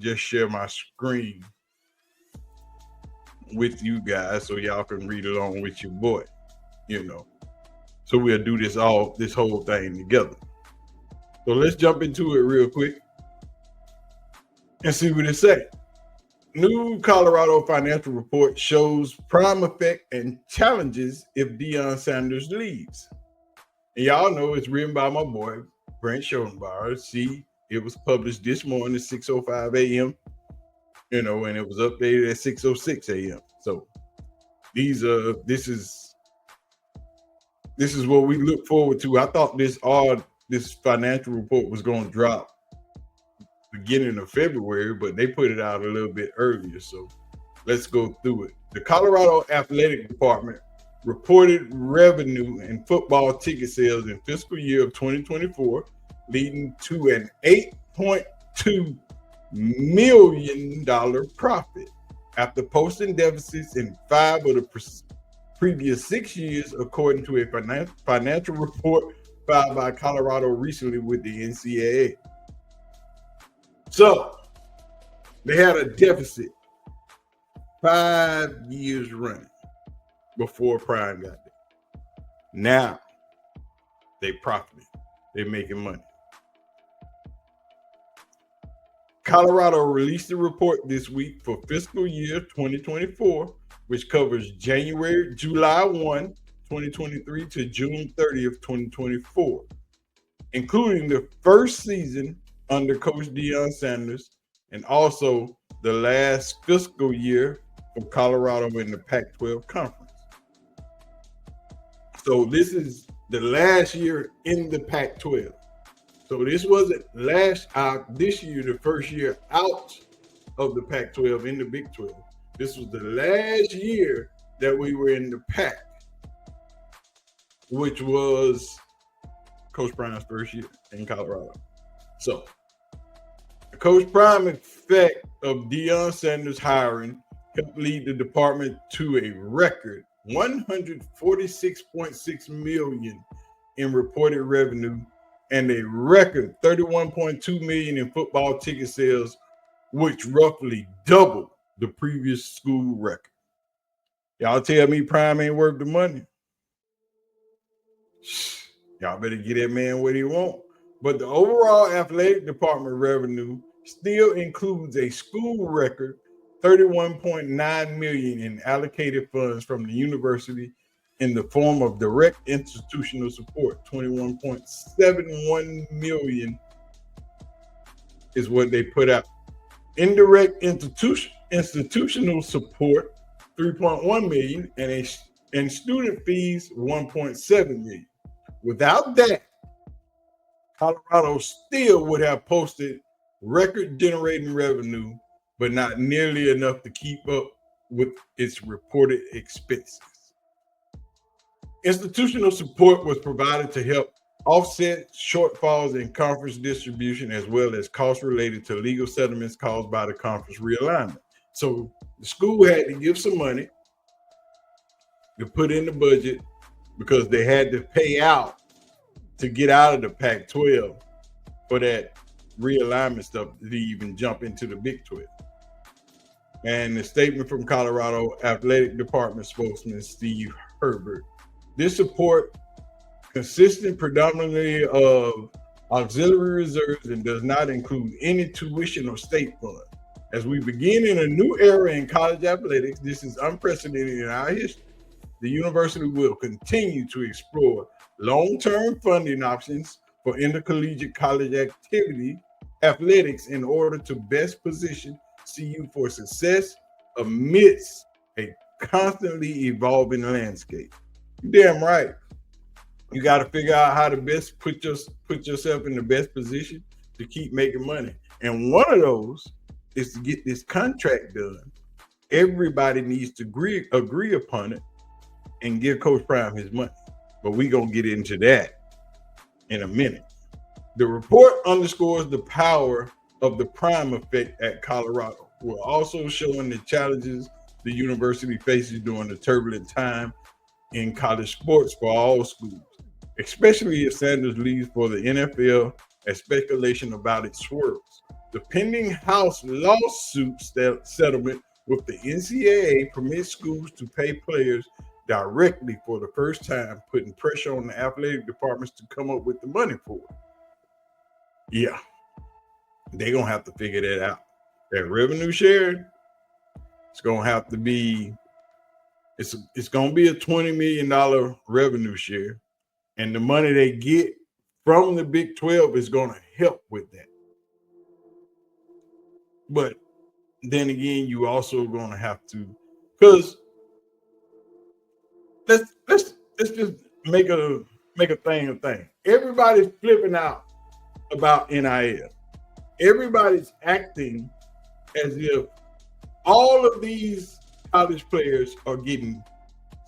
just share my screen with you guys so y'all can read along with your boy, you know. So we'll do this whole thing together. So let's jump into it real quick and see what it says. New Colorado financial report shows prime effect and challenges if Deion Sanders leaves. And y'all know it's written by my boy, Brent Schoenbauer. See, it was published this morning at 6:05 a.m., and it was updated at 6:06 a.m. So this is what we look forward to. I thought this financial report was going to drop beginning of February, but they put it out a little bit earlier. So let's go through it. The Colorado Athletic Department reported revenue in football ticket sales in fiscal year of 2024, leading to an $8.2 million profit after posting deficits in 5 of the previous 6 years, according to a financial report filed by Colorado recently with the NCAA. So they had a deficit 5 years running before Prime got there. Now they profiting. They're making money. Colorado released a report this week for fiscal year 2024, which covers July 1, 2023 to June 30th, 2024, including the first season under Coach Deion Sanders and also the last fiscal year for Colorado in the Pac-12 conference. So this is the last year in the Pac-12. So this wasn't this year, the first year out of the Pac-12 in the Big 12. This was the last year that we were in the Pac, which was Coach Prime's first year in Colorado. So the Coach Prime effect of Deion Sanders hiring helped lead the department to a record $146.6 million in reported revenue and a record $31.2 million in football ticket sales, which roughly doubled the previous school record. Y'all tell me Prime ain't worth the money? Y'all better get that man what he want. But the overall athletic department revenue still includes a school record $31.9 million in allocated funds from the university in the form of direct institutional support. $21.71 million is what they put out. Indirect institutional support, $3.1 million, and student fees, $1.7 million. Without that, Colorado still would have posted record-generating revenue, but not nearly enough to keep up with its reported expenses. Institutional support was provided to help offset shortfalls in conference distribution as well as costs related to legal settlements caused by the conference realignment. So the school had to give some money to put in the budget because they had to pay out to get out of the Pac-12 for that realignment stuff to even jump into the Big 12. And the statement from Colorado Athletic Department spokesman Steve Herbert, this support consisted predominantly of auxiliary reserves and does not include any tuition or state fund. As we begin in a new era in college athletics, this is unprecedented in our history. The university will continue to explore long-term funding options for intercollegiate college athletics in order to best position CU for success amidst a constantly evolving landscape. You're damn right. You got to figure out how to best put yourself in the best position to keep making money. And one of those is to get this contract done. Everybody needs to agree upon it and give Coach Prime his money. But we're going to get into that in a minute. The report underscores the power of the Prime effect at Colorado, while also showing the challenges the university faces during the turbulent time in college sports for all schools, especially if Sanders leaves for the NFL as speculation about it swirls. The pending House lawsuit settlement with the NCAA permits schools to pay players directly for the first time, putting pressure on the athletic departments to come up with the money for it. Yeah, they're going to have to figure that out. That revenue share, it's going to have to be, it's going to be a $20 million revenue share. And the money they get from the Big 12 is going to help with that. But then again, you also going to have to, because let's just make a thing. Everybody's flipping out about NIL. Everybody's acting as if all of these college players are getting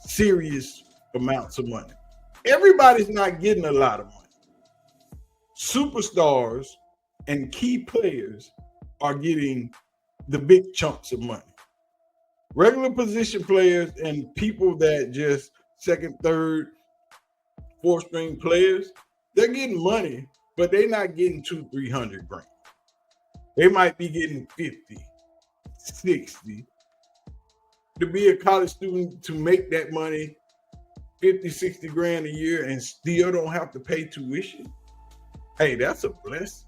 serious amounts of money. Everybody's not getting a lot of money. Superstars and key players are getting the big chunks of money. Regular position players and people that just second, third, fourth string players, they're getting money, but they're not getting $200-300 grand. They might be getting 50, 60. To be a college student, to make that money, 50, 60 grand a year, and still don't have to pay tuition, hey, that's a blessing.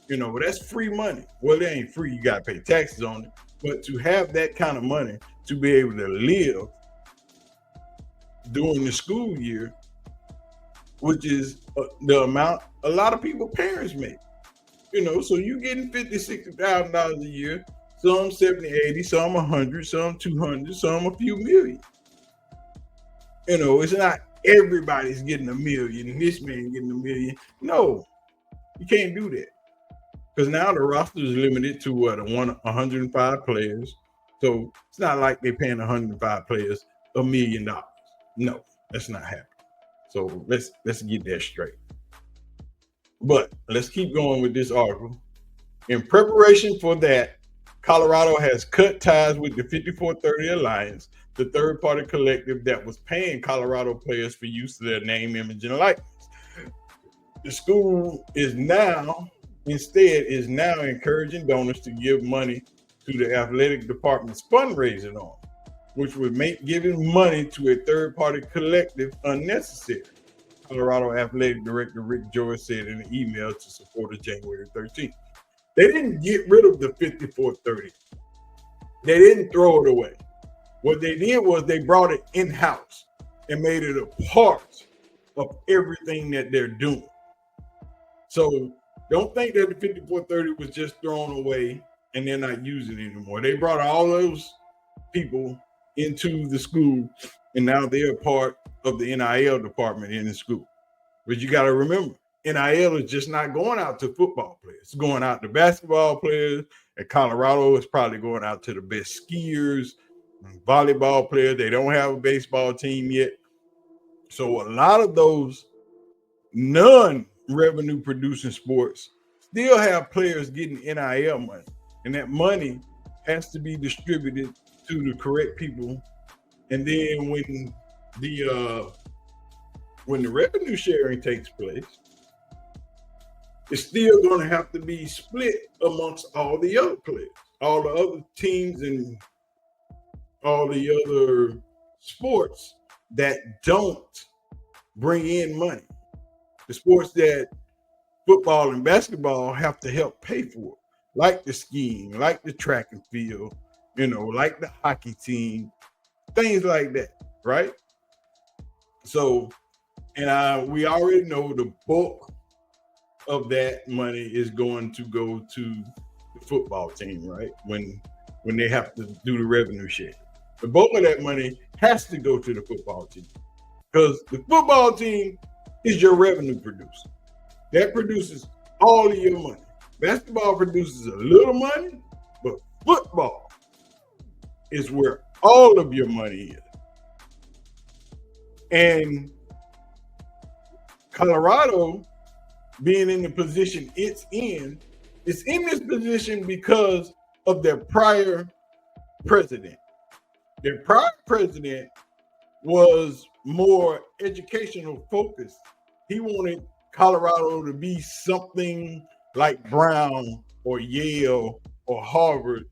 You know, that's free money. Well, it ain't free. You got to pay taxes on it. But to have that kind of money to be able to live during the school year, which is the amount a lot of people parents make. You know, so you getting $50,000, $60,000 a year, some 70, 80, some 100, some 200, some a few million. You know, it's not everybody's getting $1 million and this man getting $1 million. No, you can't do that. Because now the roster is limited to 105 players. So it's not like they're paying 105 players $1 million. No, that's not happening. So let's get that straight. But let's keep going with this article. In preparation for that, Colorado has cut ties with the 5430 Alliance, the third-party collective that was paying Colorado players for use of their name, image, and likeness. The school is now encouraging donors to give money to the athletic department's fundraising arm, which would make giving money to a third-party collective unnecessary. Colorado Athletic Director Rick Joyce said in an email to supporters January 13th. They didn't get rid of the 5430. They didn't throw it away. What they did was they brought it in-house and made it a part of everything that they're doing. So don't think that the 5430 was just thrown away and they're not using it anymore. They brought all those people into the school, and now they're part of the NIL department in the school. But you got to remember, NIL is just not going out to football players. It's going out to basketball players. At Colorado, it's probably going out to the best skiers, volleyball players. They don't have a baseball team yet. So a lot of those non-revenue producing sports still have players getting NIL money. And that money has to be distributed to the correct people. And then when the revenue sharing takes place, it's still going to have to be split amongst all the other players, all the other teams, and all the other sports that don't bring in money. The sports that football and basketball have to help pay for, like the skiing, like the track and field, you know, like the hockey team, things like that, right? So, and we already know the bulk of that money is going to go to the football team, right? When they have to do the revenue share. The bulk of that money has to go to the football team because the football team is your revenue producer. That produces all of your money. Basketball produces a little money, but football is where all of your money is. And Colorado, being in the position it's in this position because of their prior president. Their prior president was more educational focused. He wanted Colorado to be something like Brown or Yale or Harvard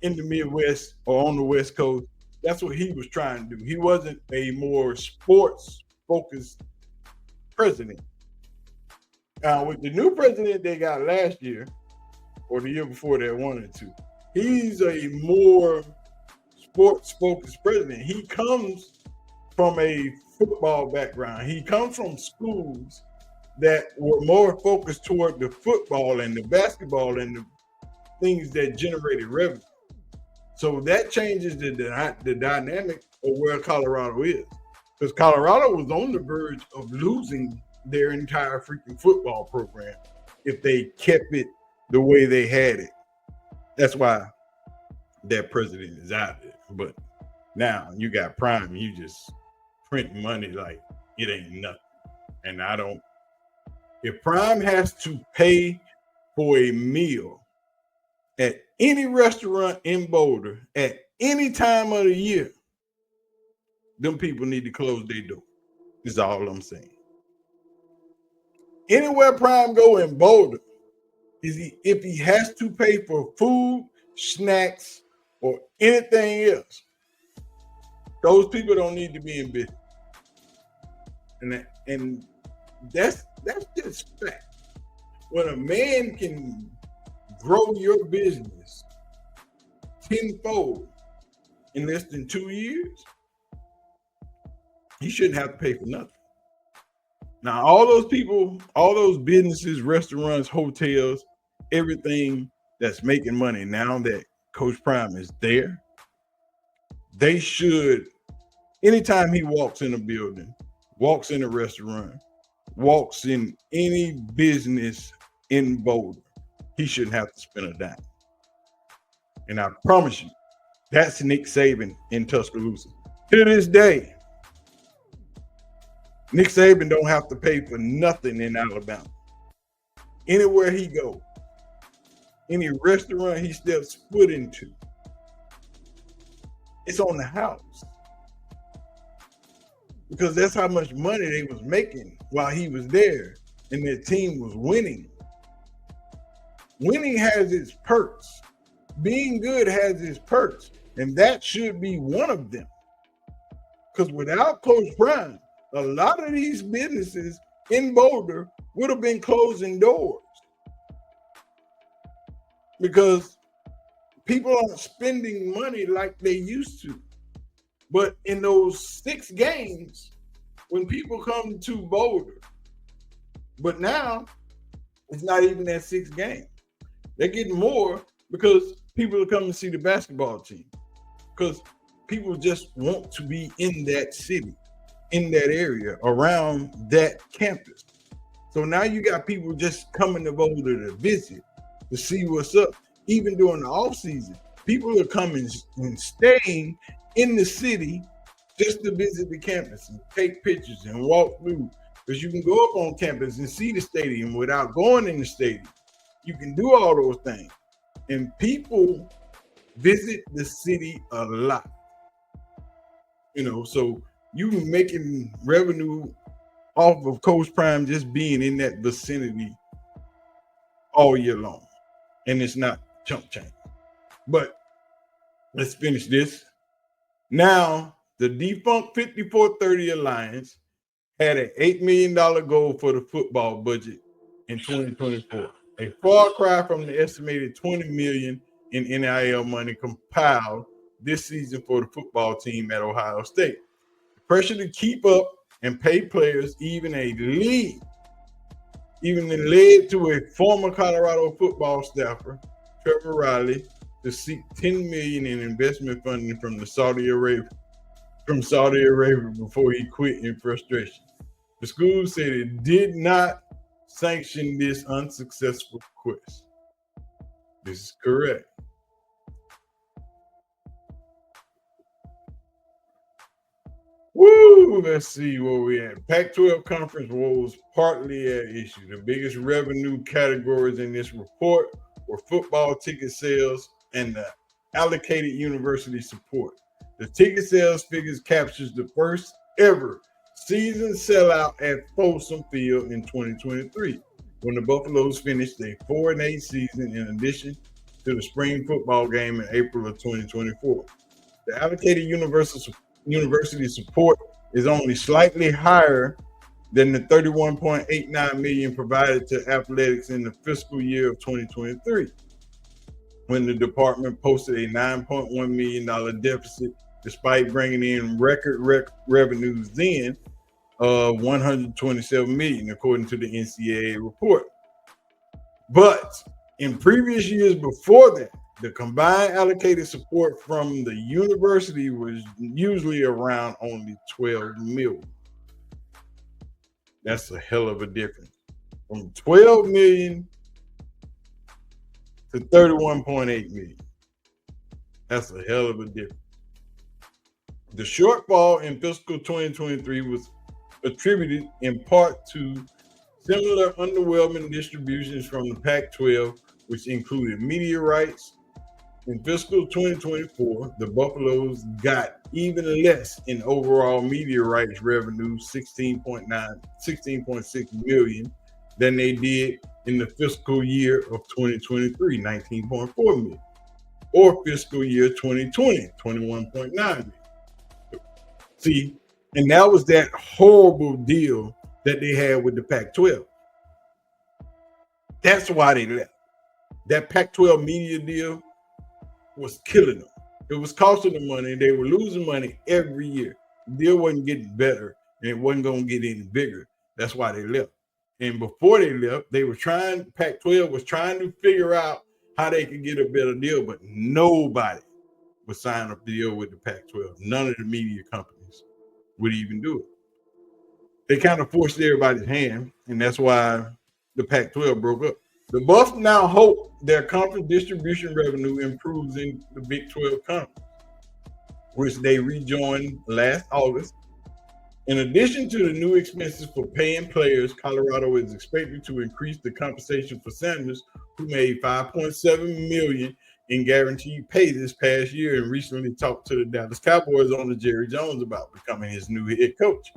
in the Midwest or on the West Coast. That's what he was trying to do. He wasn't a more sports focused president. Now, with the new president they got last year, or the year before that, 1 or 2, he's a more sports focused president. He comes from a football background. He comes from schools that were more focused toward the football and the basketball and the things that generated revenue. So that changes the dynamic of where Colorado is. Because Colorado was on the verge of losing their entire freaking football program if they kept it the way they had it. That's why that president is out there. But now you got Prime, you just print money like it ain't nothing. And if Prime has to pay for a meal at any restaurant in Boulder at any time of the year, them people need to close their door. Is all I'm saying. Anywhere Prime go in Boulder, if he has to pay for food, snacks, or anything else, those people don't need to be in business. And that's just fact. When a man can grow your business tenfold in less than 2 years, he shouldn't have to pay for nothing. Now, all those people, all those businesses, restaurants, hotels, everything that's making money now that Coach Prime is there, they should, anytime he walks in a building, walks in a restaurant, walks in any business in Boulder, he shouldn't have to spend a dime. And I promise you, that's Nick Saban in Tuscaloosa. To this day, Nick Saban don't have to pay for nothing in Alabama. Anywhere he goes, any restaurant he steps foot into, it's on the house. Because that's how much money they was making while he was there and their team was winning. Winning has its perks. Being good has its perks. And that should be one of them. Because without Coach Prime, a lot of these businesses in Boulder would have been closing doors. Because people aren't spending money like they used to. But in those 6 games, when people come to Boulder, but now it's not even that 6 games. They're getting more because people are coming to see the basketball team. Because people just want to be in that city, in that area, around that campus. So now you got people just coming to Boulder to visit, to see what's up. Even during the off season, people are coming and staying in the city just to visit the campus and take pictures and walk through. Because you can go up on campus and see the stadium without going in the stadium. You can do all those things. And people visit the city a lot. So you making revenue off of Coach Prime just being in that vicinity all year long. And it's not chump change. But let's finish this. Now, the defunct 5430 Alliance had an $8 million goal for the football budget in 2024. A far cry from the estimated $20 million in NIL money compiled this season for the football team at Ohio State. The pressure to keep up and pay players even led to a former Colorado football staffer, Trevor Riley, to seek $10 million in investment funding from Saudi Arabia before he quit in frustration. The school said it did not sanction this unsuccessful quest. This is correct. Woo! Let's see where we at. Pac-12 conference woes partly at issue. The biggest revenue categories in this report were football ticket sales and the allocated university support. The ticket sales figures captures the first ever season sellout at Folsom Field in 2023. when the Buffaloes finished a 4-8 season in addition to the spring football game in April of 2024. The allocated university support is only slightly higher than the 31.89 million provided to athletics in the fiscal year of 2023, when the department posted a $9.1 million deficit despite bringing in record revenues then of 127 million, according to the NCAA report. But in previous years before that, the combined allocated support from the university was usually around only 12 million. That's a hell of a difference. From 12 million to 31.8 million. That's a hell of a difference. The shortfall in fiscal 2023 was attributed in part to similar underwhelming distributions from the Pac-12, which included media rights. In fiscal 2024, the Buffaloes got even less in overall media rights revenue, 16.6 million, than they did in the fiscal year of 2023, 19.4 million, or fiscal year 2020, 21.9 million. See, and that was that horrible deal that they had with the Pac-12. That's why they left. That Pac-12 media deal was killing them. It was costing them money. They were losing money every year. The deal wasn't getting better, and it wasn't going to get any bigger. That's why they left. And before they left, they were trying, Pac-12 was trying to figure out how they could get a better deal, but nobody would sign a deal with the Pac-12. None of the media companies would even do it. They kind of forced everybody's hand, and that's why the Pac-12 broke up. The Buffs now hope their conference distribution revenue improves in the Big 12 conference, which they rejoined last August. In addition to the new expenses for paying players, Colorado is expected to increase the compensation for Sanders, who made $5.7 million in guaranteed pay this past year and recently talked to the Dallas Cowboys owner Jerry Jones about becoming his new head coach.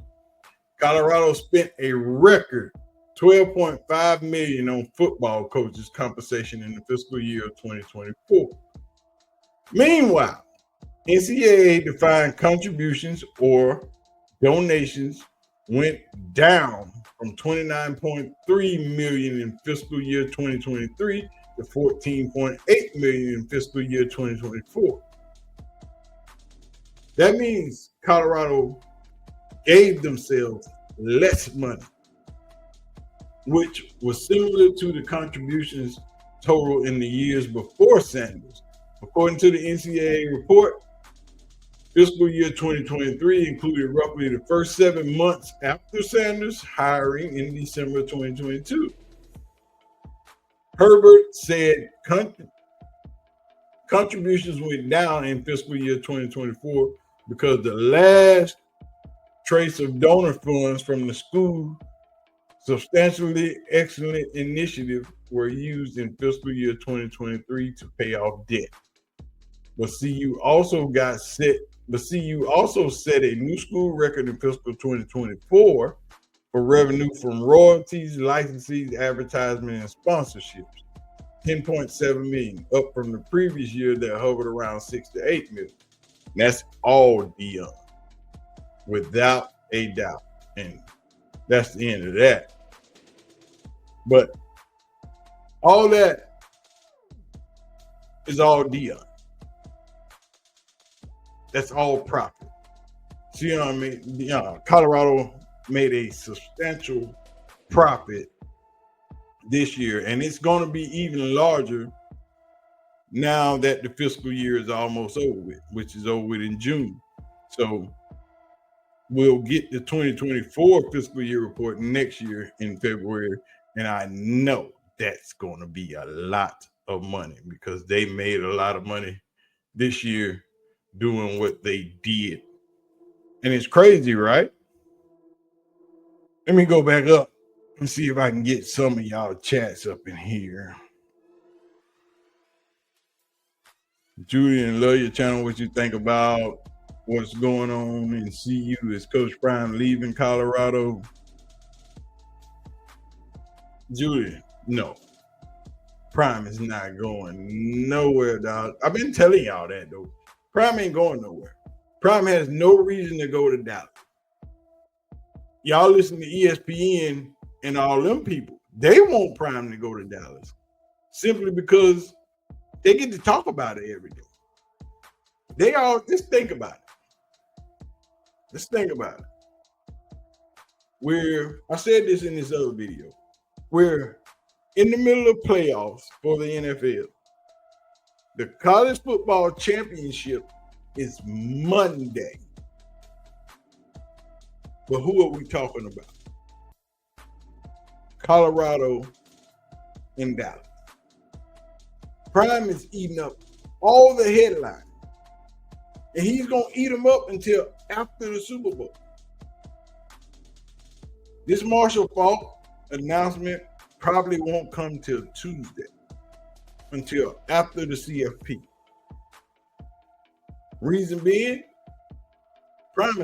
Colorado spent a record $12.5 million on football coaches' compensation in the fiscal year of 2024. Meanwhile, NCAA-defined contributions or donations went down from $29.3 million in fiscal year 2023 to $14.8 million in fiscal year 2024. That means Colorado gave themselves less money, which was similar to the contributions total in the years before Sanders. According to the NCAA report, fiscal year 2023 included roughly the first 7 months after Sanders' hiring in December 2022. Herbert said contributions went down in fiscal year 2024 because the last trace of donor funds from the school substantially excellent initiative were used in fiscal year 2023 to pay off debt. But CU also set a new school record in fiscal 2024 for revenue from royalties, licenses, advertisement, and sponsorships. 10.7 million, up from the previous year that hovered around 6 to 8 million. And that's all Deion, without a doubt. And that's the end of that. But all that is all Deion. That's all profit. See what I mean? Colorado made a substantial profit this year, and it's going to be even larger now that the fiscal year is almost over with, which is over with in June. So we'll get the 2024 fiscal year report next year in February, and I know that's going to be a lot of money because they made a lot of money this year doing what they did. And it's crazy, right? Let me go back up and see if I can get some of y'all chats up in here. Julian, love your channel. What you think about what's going on in CU? Is Coach Prime leaving Colorado? Julian, no. Prime is not going nowhere, dog. I've been telling y'all that, though. Prime ain't going nowhere. Prime has no reason to go to Dallas. Y'all listen to ESPN and all them people. They want Prime to go to Dallas simply because they get to talk about it every day. They all just think about it. Let's think about it. I said this in this other video. We're in the middle of playoffs for the NFL. The college football championship is Monday. But who are we talking about? Colorado and Dallas. Prime is eating up all the headlines. And he's going to eat them up until after the Super Bowl. This Marshall Faulk announcement probably won't come till Tuesday, until after the CFP. Reason being, Prime is